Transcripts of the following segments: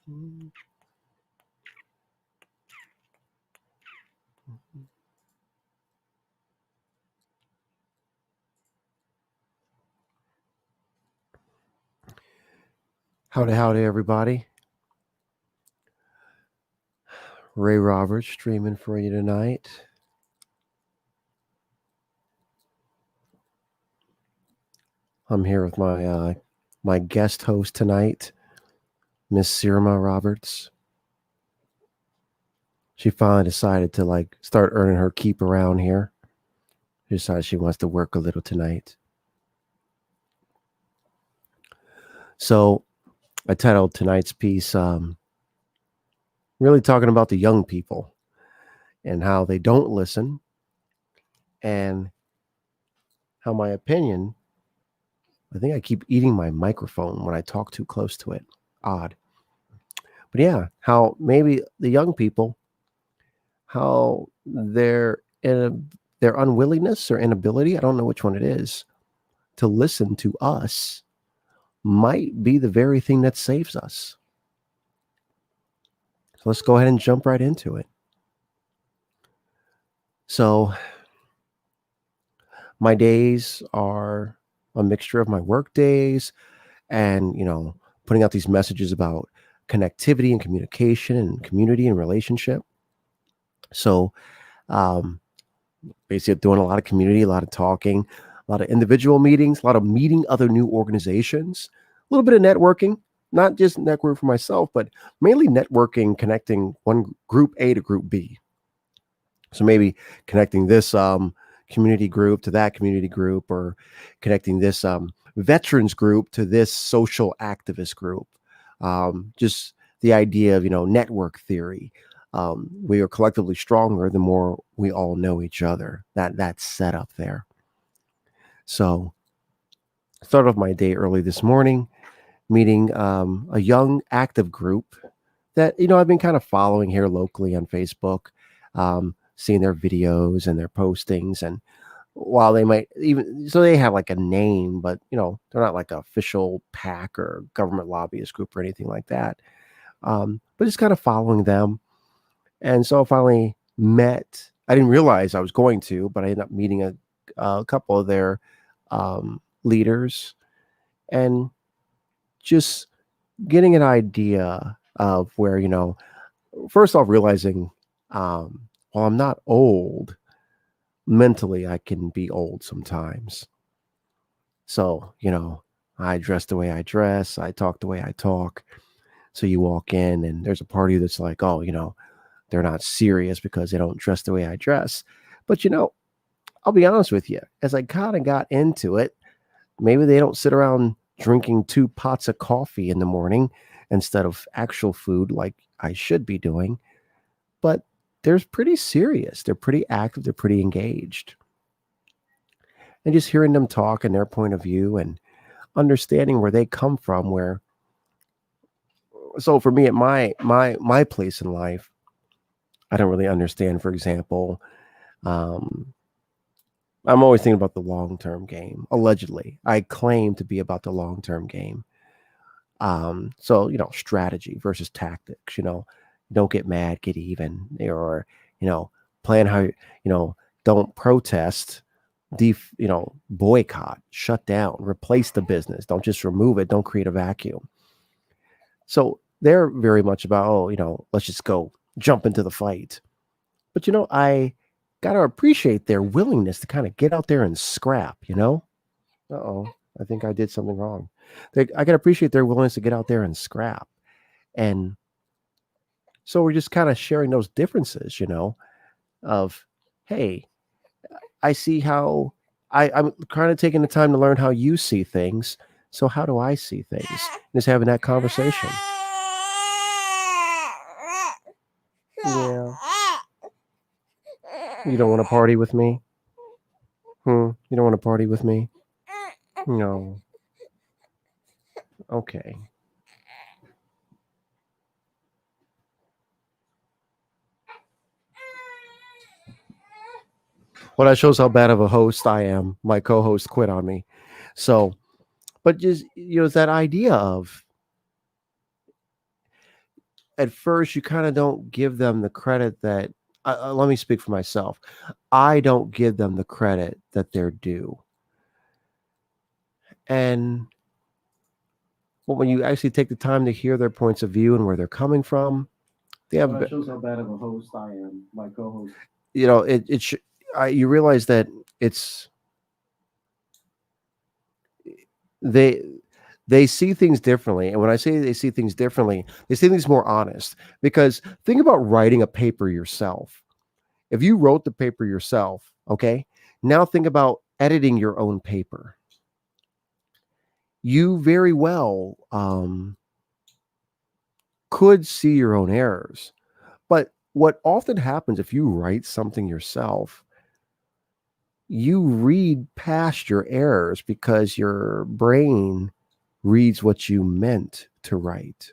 Howdy, everybody. Ray Roberts streaming for you tonight. I'm here with my guest host tonight, Miss Sirma Roberts. She finally decided to start earning her keep around here. She decided she wants to work a little tonight. So I titled tonight's piece really talking about the young people and how they don't listen, and how my opinion, I think I keep eating my microphone when I talk too close to it. Odd. But yeah, how maybe the young people, how their unwillingness or inability, I don't know which one it is, to listen to us might be the very thing that saves us. So let's go ahead and jump right into it. So my days are a mixture of my work days and, putting out these messages about connectivity and communication and community and relationship. So basically doing a lot of community, a lot of talking, a lot of individual meetings, a lot of meeting other new organizations, a little bit of networking, not just networking for myself, but mainly networking, connecting one group A to group B. So maybe connecting this community group to that community group, or connecting this veterans group to this social activist group. Just the idea of, network theory. We are collectively stronger the more we all know each other. That's set up there. So I started off my day early this morning, meeting a young active group that, I've been kind of following here locally on Facebook, seeing their videos and their postings. And while they might they have like a name, but, they're not like an official PAC or government lobbyist group or anything like that. But just kind of following them. And so I finally met, I didn't realize I was going to, but I ended up meeting a couple of their leaders, and just getting an idea of where, first off, realizing while I'm not old, mentally I can be old sometimes. So, I dress the way I dress, I talk the way I talk. So you walk in and there's a party that's like, oh, they're not serious because they don't dress the way I dress. But, I'll be honest with you, as I kind of got into it, maybe they don't sit around drinking 2 pots of coffee in the morning instead of actual food like I should be doing. But they're pretty serious. They're pretty active. They're pretty engaged. And just hearing them talk and their point of view and understanding where they come from, so for me at my place in life, I don't really understand, for example, I'm always thinking about the long-term game. Allegedly, I claim to be about the long-term game. So, strategy versus tactics, don't get mad, get even, or, plan how, don't protest, boycott, shut down, replace the business. Don't just remove it. Don't create a vacuum. So they're very much about, let's just go jump into the fight. But, I got to appreciate their willingness to kind of get out there and scrap, Uh-oh, I think I did something wrong. I got to appreciate their willingness to get out there and scrap. And so we're just kind of sharing those differences, of, hey, I see how I'm kind of taking the time to learn how you see things. So how do I see things? Just having that conversation. Yeah. You don't want to party with me? You don't want to party with me? No. Okay. Well, that shows how bad of a host I am. My co-host quit on me. So, but just, it's that idea of at first you kind of don't give them the credit that, let me speak for myself. I don't give them the credit that they're due. And well, when you actually take the time to hear their points of view and where they're coming from, they have, That shows how bad of a host I am. My co-host. you realize that it's they they see things differently. And when I say they see things differently, they see things more honest. Because think about writing a paper yourself. If you wrote the paper yourself, okay, now think about editing your own paper. You very well could see your own errors. But what often happens if you write something yourself, you read past your errors because your brain reads what you meant to write.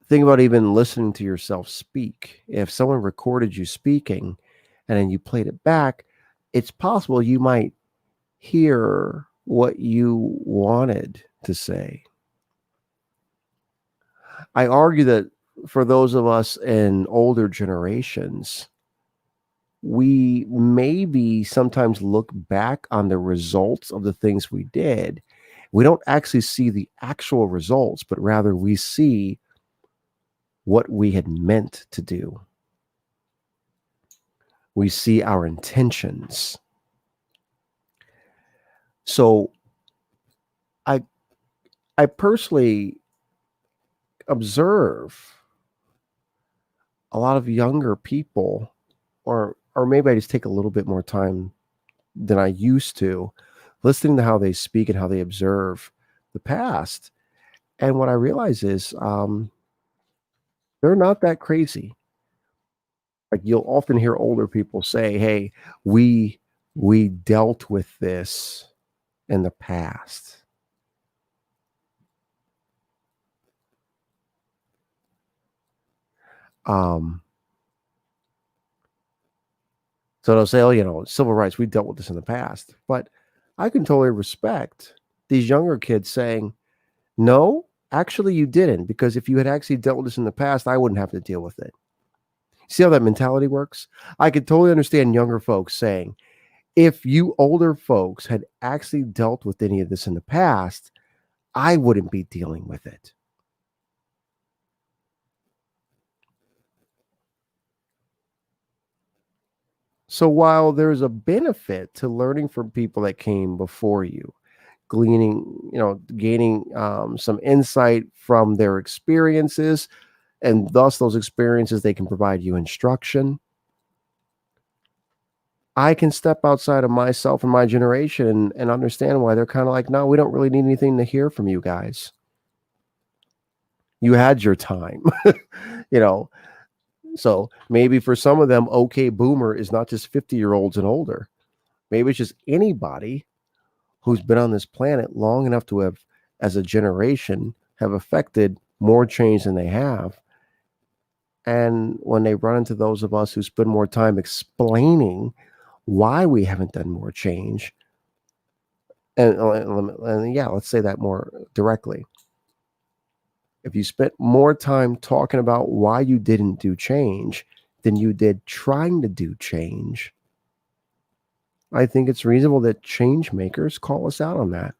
Think about even listening to yourself speak. If someone recorded you speaking and then you played it back, it's possible you might hear what you wanted to say. I argue that for those of us in older generations, we maybe sometimes look back on the results of the things we did. We don't actually see the actual results, but rather we see what we had meant to do. We see our intentions. So I I personally observe a lot of younger people, or maybe I just take a little bit more time than I used to, listening to how they speak and how they observe the past. And what I realize is they're not that crazy. Like you'll often hear older people say, "Hey, we we dealt with this in the past." Um, so they'll say, "Oh, civil rights, we dealt with this in the past." But I can totally respect these younger kids saying, "No, actually, you didn't, because if you had actually dealt with this in the past, I wouldn't have to deal with it." See how that mentality works? I could totally understand younger folks saying, if you older folks had actually dealt with any of this in the past, I wouldn't be dealing with it. So while there's a benefit to learning from people that came before you, gaining some insight from their experiences, and thus those experiences, they can provide you instruction. I can step outside of myself and my generation and understand why they're kind of like, no, we don't really need anything to hear from you guys. You had your time, you know. So maybe for some of them, okay, boomer is not just 50-year-olds and older. Maybe it's just anybody who's been on this planet long enough to have, as a generation, have affected more change than they have. And when they run into those of us who spend more time explaining why we haven't done more change, and yeah, let's say that more directly. If you spent more time talking about why you didn't do change than you did trying to do change, I think it's reasonable that change makers call us out on that.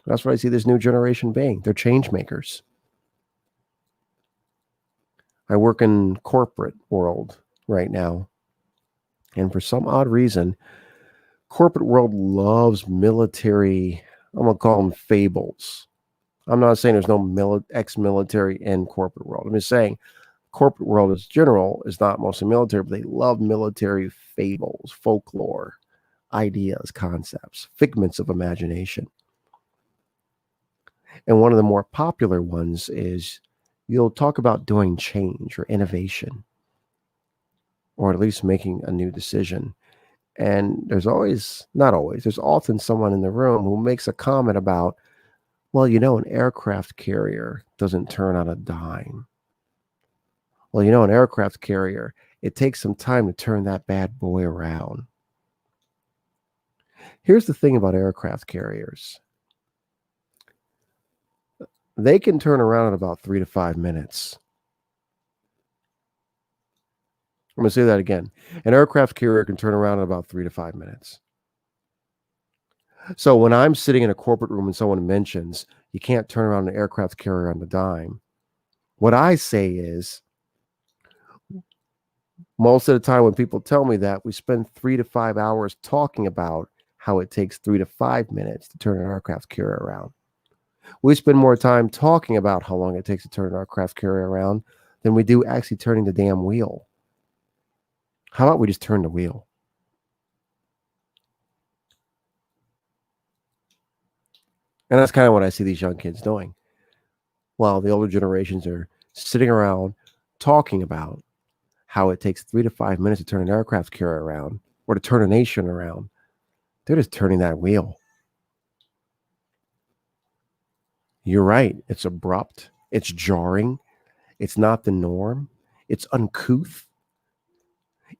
That's what I see this new generation being. They're change makers. I work in corporate world right now, and for some odd reason, corporate world loves military. I'm gonna call them fables. I'm not saying there's no ex-military in corporate world. I'm just saying corporate world as general is not mostly military, but they love military fables, folklore, ideas, concepts, figments of imagination. And one of the more popular ones is you'll talk about doing change or innovation, or at least making a new decision. And there's always, not always, there's often someone in the room who makes a comment about, well, an aircraft carrier doesn't turn on a dime. Well, an aircraft carrier, it takes some time to turn that bad boy around. Here's the thing about aircraft carriers. they can turn around in about 3 to 5 minutes. I'm going to say that again. An aircraft carrier can turn around in about 3 to 5 minutes. So when I'm sitting in a corporate room and someone mentions you can't turn around an aircraft carrier on the dime, what I say is most of the time when people tell me that, we spend 3 to 5 hours talking about how it takes 3 to 5 minutes to turn an aircraft carrier around. We spend more time talking about how long it takes to turn an aircraft carrier around than we do actually turning the damn wheel. How about we just turn the wheel? And that's kind of what I see these young kids doing. While the older generations are sitting around talking about how it takes 3 to 5 minutes to turn an aircraft carrier around or to turn a nation around, they're just turning that wheel. You're right. It's abrupt. It's jarring. It's not the norm. It's uncouth.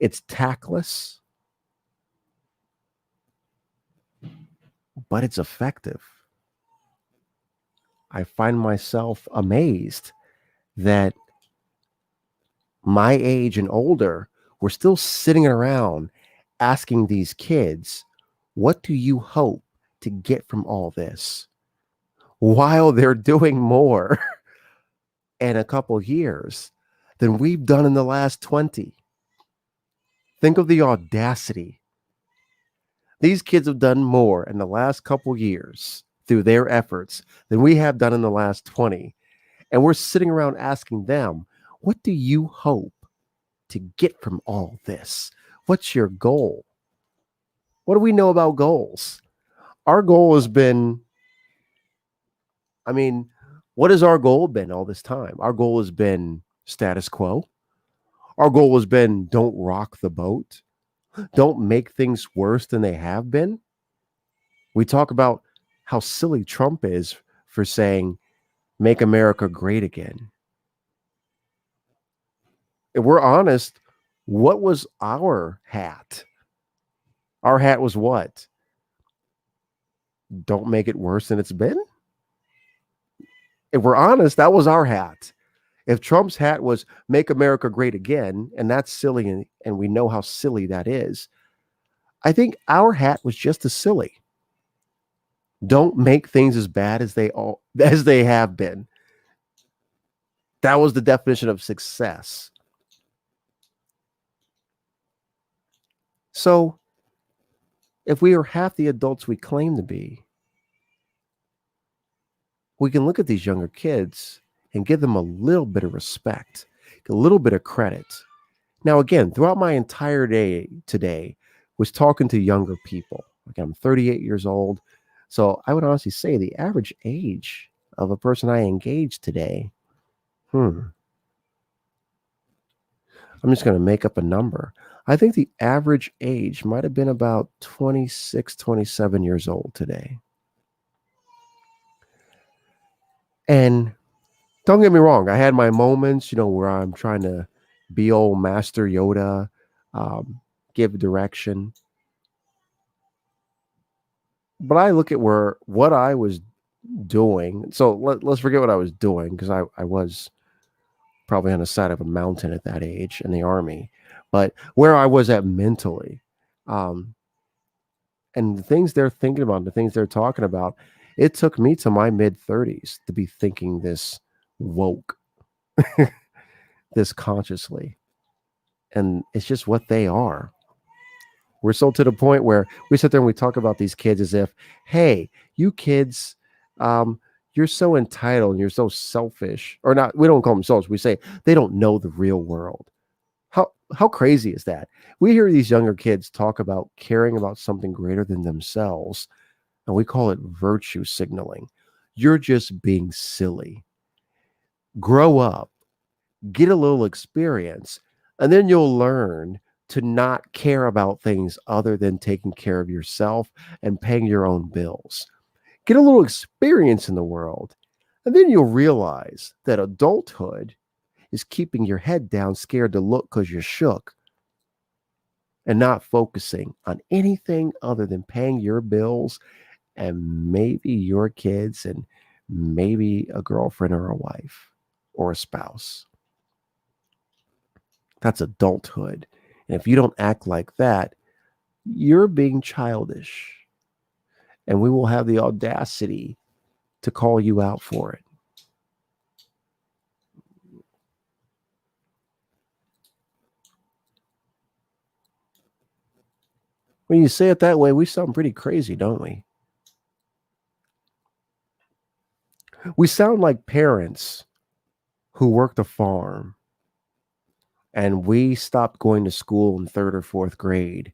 It's tactless, but it's effective. I find myself amazed that my age and older, we're still sitting around asking these kids, what do you hope to get from all this? While they're doing more in a couple years than we've done in the last 20. Think of the audacity. These kids have done more in the last couple years through their efforts than we have done in the last 20. And we're sitting around asking them, what do you hope to get from all this? What's your goal? What do we know about goals? Our goal has been, I mean, what has our goal been all this time? Our goal has been status quo. Our goal has been don't rock the boat. Don't make things worse than they have been. We talk about how silly Trump is for saying, make America great again. If we're honest, what was our hat? Our hat was what? Don't make it worse than it's been? If we're honest, that was our hat. If Trump's hat was make America great again, and that's silly, and we know how silly that is, I think our hat was just as silly. Don't make things as bad as they have been. That was the definition of success. So if we are half the adults we claim to be, we can look at these younger kids and give them a little bit of respect, a little bit of credit. Now, again, throughout my entire day today was talking to younger people. Like I'm 38 years old. So I would honestly say the average age of a person I engaged today, I'm just going to make up a number. I think the average age might have been about 26, 27 years old today. And don't get me wrong, I had my moments, where I'm trying to be old Master Yoda, give direction. But I look at what I was doing. So let's forget what I was doing because I was probably on the side of a mountain at that age in the army. But where I was at mentally, um, and the things they're thinking about, the things they're talking about, it took me to my mid 30s to be thinking this woke, this consciously. And it's just what they are. We're so to the point where we sit there and we talk about these kids as if, hey, you kids, you're so entitled and you're so selfish. Or not, we don't call them selfish. We say they don't know the real world. How crazy is that? We hear these younger kids talk about caring about something greater than themselves, and we call it virtue signaling. You're just being silly. Grow up, get a little experience, and then you'll learn to not care about things other than taking care of yourself and paying your own bills. Get a little experience in the world, and then you'll realize that adulthood is keeping your head down, scared to look because you're shook, and not focusing on anything other than paying your bills and maybe your kids and maybe a girlfriend or a wife or a spouse. That's adulthood. And if you don't act like that, you're being childish. And we will have the audacity to call you out for it. When you say it that way, we sound pretty crazy, don't we? We sound like parents who worked a farm and we stopped going to school in third or fourth grade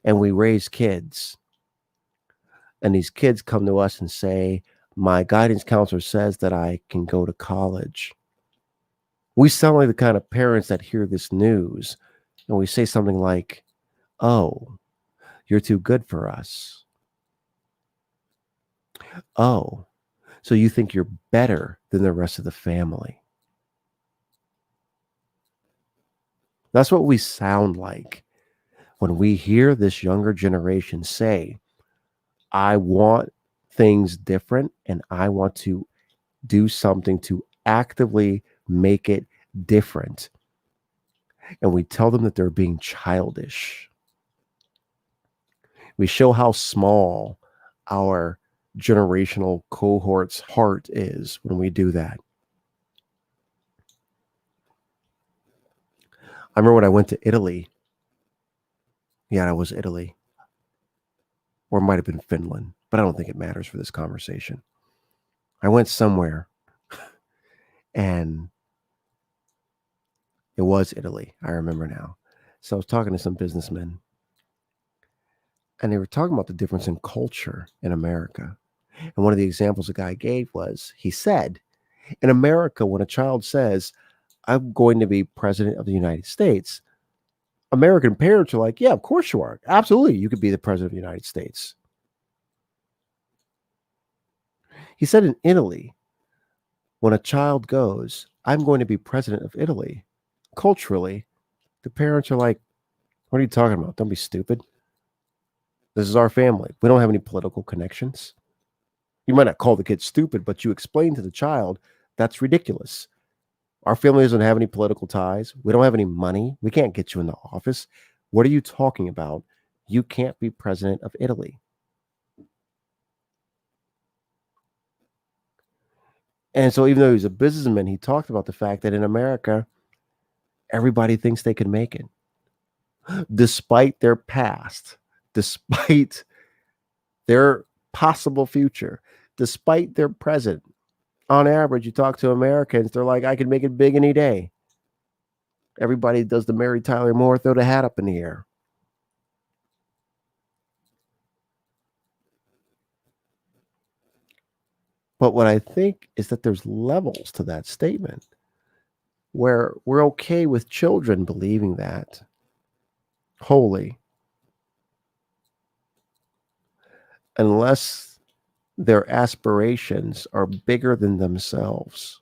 and we raise kids. And these kids come to us and say, my guidance counselor says that I can go to college. We sound like the kind of parents that hear this news and we say something like, oh, you're too good for us. Oh, so you think you're better than the rest of the family. That's what we sound like when we hear this younger generation say, I want things different and I want to do something to actively make it different. And we tell them that they're being childish. We show how small our generational cohort's heart is when we do that. I remember when I went to Italy. Yeah, it was Italy. Or it might have been Finland, but I don't think it matters for this conversation. I went somewhere and it was Italy. I remember now. So I was talking to some businessmen and they were talking about the difference in culture in America. And one of the examples the guy gave was he said, in America, when a child says, I'm going to be president of the United States, American parents are like, yeah, of course you are. Absolutely. You could be the president of the United States. He said in Italy, when a child goes, I'm going to be president of Italy, culturally, the parents are like, what are you talking about? Don't be stupid. This is our family. We don't have any political connections. You might not call the kid stupid, but you explain to the child that's ridiculous. Our family doesn't have any political ties. We don't have any money. We can't get you in the office. What are you talking about? You can't be president of Italy. And so even though he's a businessman, he talked about the fact that in America, everybody thinks they can make it. Despite their past, despite their possible future, despite their present. On average, you talk to Americans, they're like, I can make it big any day. Everybody does the Mary Tyler Moore, throw the hat up in the air. But what I think is that there's levels to that statement where we're okay with children believing that wholly, unless their aspirations are bigger than themselves.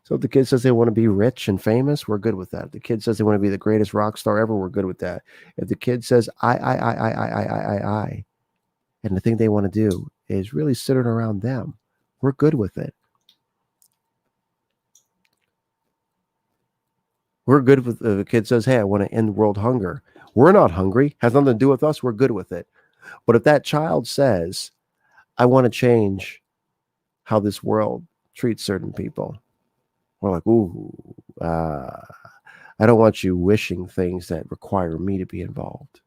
So if the kid says they want to be rich and famous, we're good with that. If the kid says they want to be the greatest rock star ever, we're good with that. If the kid says I, and the thing they want to do is really centered around them, we're good with it. We're good with if a kid says, hey, I want to end world hunger. We're not hungry. Has nothing to do with us. We're good with it. But if that child says, I want to change how this world treats certain people, we're like, ooh, I don't want you wishing things that require me to be involved.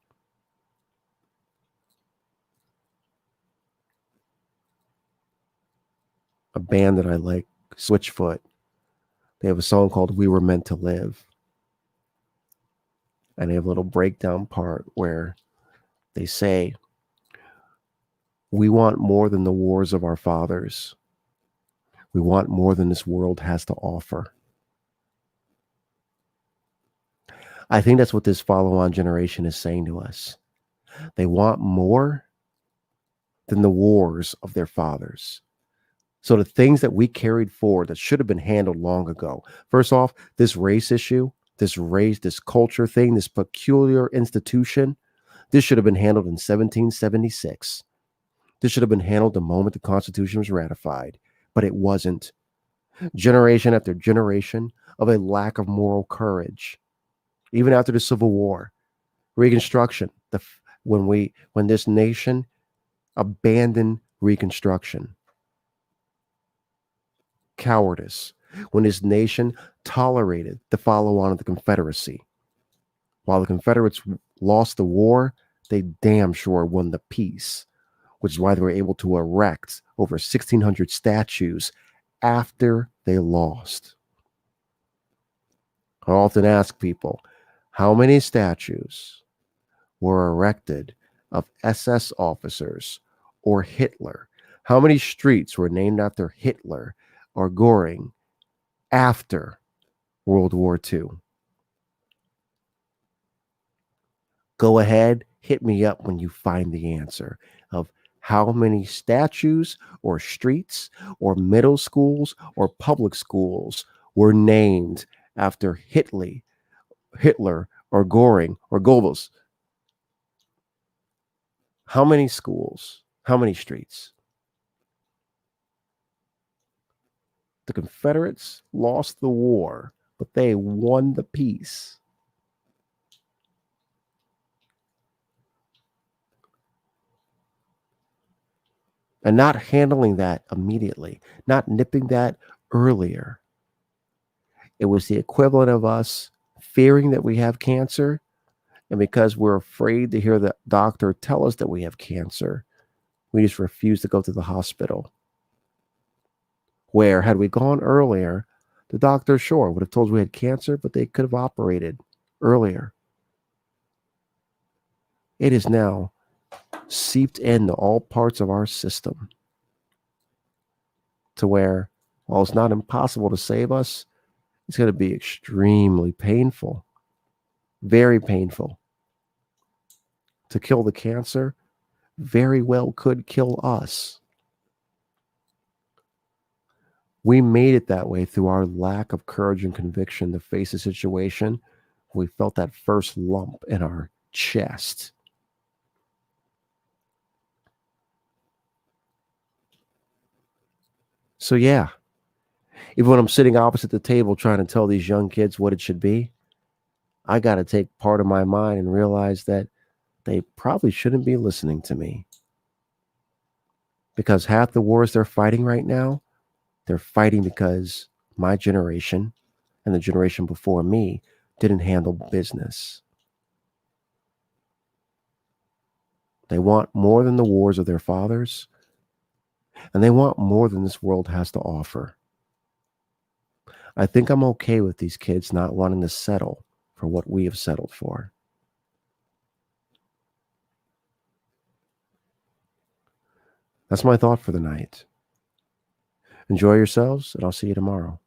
A band that I like, Switchfoot, they have a song called We Were Meant to Live. And they have a little breakdown part where they say, we want more than the wars of our fathers. We want more than this world has to offer. I think that's what this follow-on generation is saying to us. They want more than the wars of their fathers. So the things that we carried forward that should have been handled long ago. First off, this race issue, this culture thing, this peculiar institution, this should have been handled in 1776. This should have been handled the moment the Constitution was ratified, but it wasn't. Generation after generation of a lack of moral courage. Even after the Civil War, Reconstruction, when this nation abandoned Reconstruction, cowardice, when this nation tolerated the follow-on of the Confederacy. While the Confederates lost the war, they damn sure won the peace, which is why they were able to erect over 1,600 statues after they lost. I often ask people, how many statues were erected of SS officers or Hitler? How many streets were named after Hitler or Goring after World War II? Go ahead, hit me up when you find the answer of how many statues or streets or middle schools or public schools were named after Hitler or Goring or Goebbels. How many schools? How many streets? The Confederates lost the war, but they won the peace. And not handling that immediately, not nipping that earlier. It was the equivalent of us fearing that we have cancer, and because we're afraid to hear the doctor tell us that we have cancer, we just refuse to go to the hospital. Where, had we gone earlier, the doctor, sure, would have told us we had cancer, but they could have operated earlier. It is now seeped into all parts of our system to where, while it's not impossible to save us, it's going to be extremely painful, very painful. To kill the cancer very well could kill us. We made it that way through our lack of courage and conviction to face a situation. We felt that first lump in our chest. So yeah, even when I'm sitting opposite the table trying to tell these young kids what it should be, I got to take part of my mind and realize that they probably shouldn't be listening to me. Because half the wars they're fighting right now, they're fighting because my generation and the generation before me didn't handle business. They want more than the wars of their fathers, and they want more than this world has to offer. I think I'm okay with these kids not wanting to settle for what we have settled for. That's my thought for the night. Enjoy yourselves, and I'll see you tomorrow.